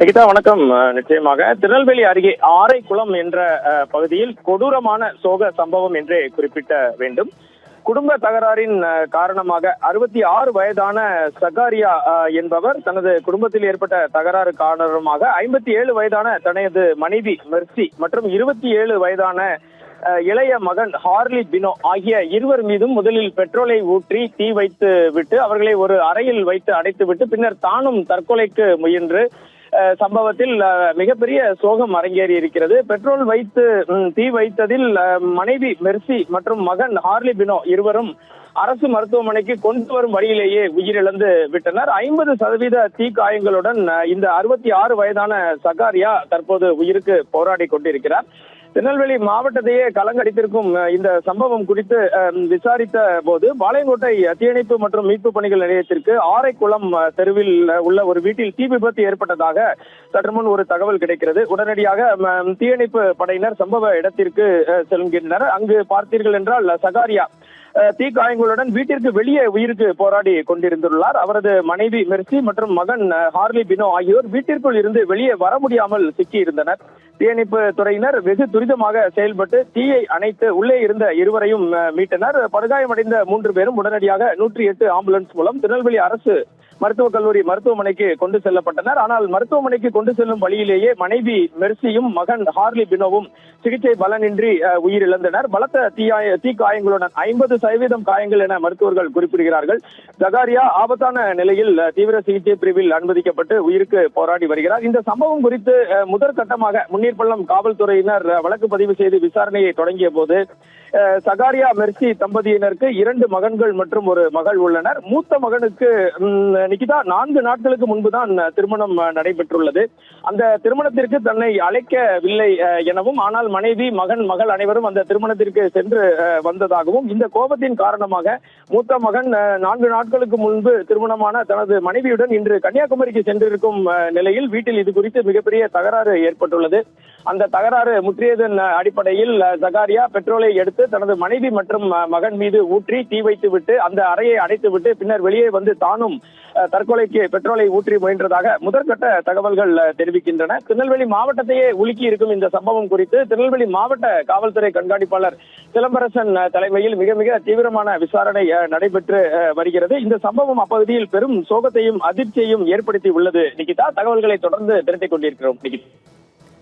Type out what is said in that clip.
நிகிதா வணக்கம். நிச்சயமாக திருநெல்வேலி அருகே ஆரைக்குளம் என்ற பகுதியில் கொடூரமான சோக சம்பவம் என்றே குறிப்பிட வேண்டும். குடும்ப தகராறின் காரணமாக 66 வயதான சகாரியா என்பவர் தனது குடும்பத்தில் ஏற்பட்ட தகராறு காரணமாக 57 வயதான தனது மனைவி மெர்சி மற்றும் 27 வயதான இளைய மகன் ஹார்லி பினோ ஆகிய இருவர் மீதும் முதலில் பெட்ரோலை ஊற்றி தீ வைத்து விட்டு அவர்களை ஒரு அறையில் வைத்து அடைத்துவிட்டு பின்னர் தானும் தற்கொலைக்கு முயன்று சம்பவத்தில் மிகப்பெரிய சோகம் அரங்கேறி இருக்கிறது. பெட்ரோல் வைத்து தீ வைத்ததில் மனைவி மெர்சி மற்றும் மகன் ஹார்லி பினோ இருவரும் அரசு மருத்துவமனைக்கு கொண்டு வரும் வழியிலேயே உயிரிழந்து விட்டனர். 50% தீ காயங்களுடன் இந்த 66 வயதான சகாரியா தற்போது உயிருக்கு போராடி கொண்டிருக்கிறார். திருநெல்வேலி மாவட்டத்தையே கலங்கடித்திருக்கும் இந்த சம்பவம் குறித்து விசாரித்த போது பாளையங்கோட்டை தீயணைப்பு மற்றும் மீட்பு பணிகள் நிலையத்திற்கு ஆரைக்குளம் தெருவில் உள்ள ஒரு வீட்டில் தீ விபத்து ஏற்பட்டதாக சற்று முன் ஒரு தகவல் கிடைக்கிறது. உடனடியாக தீயணைப்பு படையினர் சம்பவ இடத்திற்கு செல்கின்றனர். அங்கு பார்த்தீர்கள் என்றால் சகாரியா தீ காயங்களுடன் வீட்டிற்கு வெளியே உயிருக்கு போராடி கொண்டிருந்துள்ளார். அவரது மனைவி மெர்சி மற்றும் மகன் ஹார்லி பினோ ஆகியோர் வீட்டிற்குள் இருந்து வெளியே வர முடியாமல் சிக்கியிருந்தனர். தீயணைப்பு துறையினர் வெகு துரிதமாக செயல்பட்டு தீயை அணைத்து உள்ளே இருந்த இருவரையும் மீட்டனர். படுகாயமடைந்த 3 பேரும் உடனடியாக 108 ஆம்புலன்ஸ் மூலம் திருநெல்வேலி அரசு மருத்துவக் கல்லூரி மருத்துவமனைக்கு கொண்டு செல்லப்பட்டனர். ஆனால் மருத்துவமனைக்கு கொண்டு செல்லும் வழியிலேயே மனைவி மெர்சியும் மகன் ஹார்லி பினோவும் சிகிச்சை பலனின்றி உயிரிழந்தனர். பலத்த தீ காயங்களுடன் 50% காயங்கள் என மருத்துவர்கள் குறிப்பிடுகிறார்கள். சகாரியா ஆபத்தான நிலையில் தீவிர சிகிச்சை பிரிவில் அனுமதிக்கப்பட்டு உயிருக்கு போராடி வருகிறார். இந்த சம்பவம் குறித்து முதற்கட்டமாக முன்னீர்பள்ளம் காவல்துறையினர் வழக்கு பதிவு செய்து விசாரணையை தொடங்கிய போது சகாரியா மெர்சி தம்பதியினருக்கு 2 மகன்கள் மற்றும் ஒரு மகள் உள்ளனர். மூத்த மகனுக்கு நிகிதா 4 நாட்களுக்கு முன்புதான் திருமணம் நடைபெற்றுள்ளது. அந்த திருமணத்திற்கு தன்னை அழைக்கவில்லை எனவும், ஆனால் மனைவி மகள் அனைவரும் அந்த திருமணத்திற்கு சென்று வந்ததாகவும், இந்த கோபத்தின் காரணமாக மூத்த மகன் 4 நாட்களுக்கு முன்பு திருமணமான தனது மனைவியுடன் இன்று கன்னியாகுமரிக்கு சென்றிருக்கும் நிலையில் வீட்டில் இது குறித்து மிகப்பெரிய தகராறு ஏற்பட்டுள்ளது. அந்த தகராறு முற்றியதன் அடிப்படையில் சகாரியா பெட்ரோலை எடுத்து தனது மனைவி மற்றும் மகன் மீது ஊற்றி தீ வைத்து விட்டு அந்த அறையை அடைத்து விட்டு பின்னர் வெளியே வந்து தானும் தற்கொலைக்கு பெட்ரோலை ஊற்றி முயன்றதாக முதற்கட்ட தகவல்கள் தெரிவிக்கின்றன. திருநெல்வேலி மாவட்டத்தையே உலுக்கி இருக்கும் இந்த சம்பவம் குறித்து திருநெல்வேலி மாவட்ட காவல்துறை கண்காணிப்பாளர் சிலம்பரசன் தலைமையில் மிக மிக தீவிரமான விசாரணை நடைபெற்று வருகிறது. இந்த சம்பவம் அப்பகுதியில் பெரும் சோகத்தையும் அதிர்ச்சியையும் ஏற்படுத்தி உள்ளது. நிகிதா, தகவல்களை தொடர்ந்து திரட்டிக் கொண்டிருக்கிறோம். நிகிதா.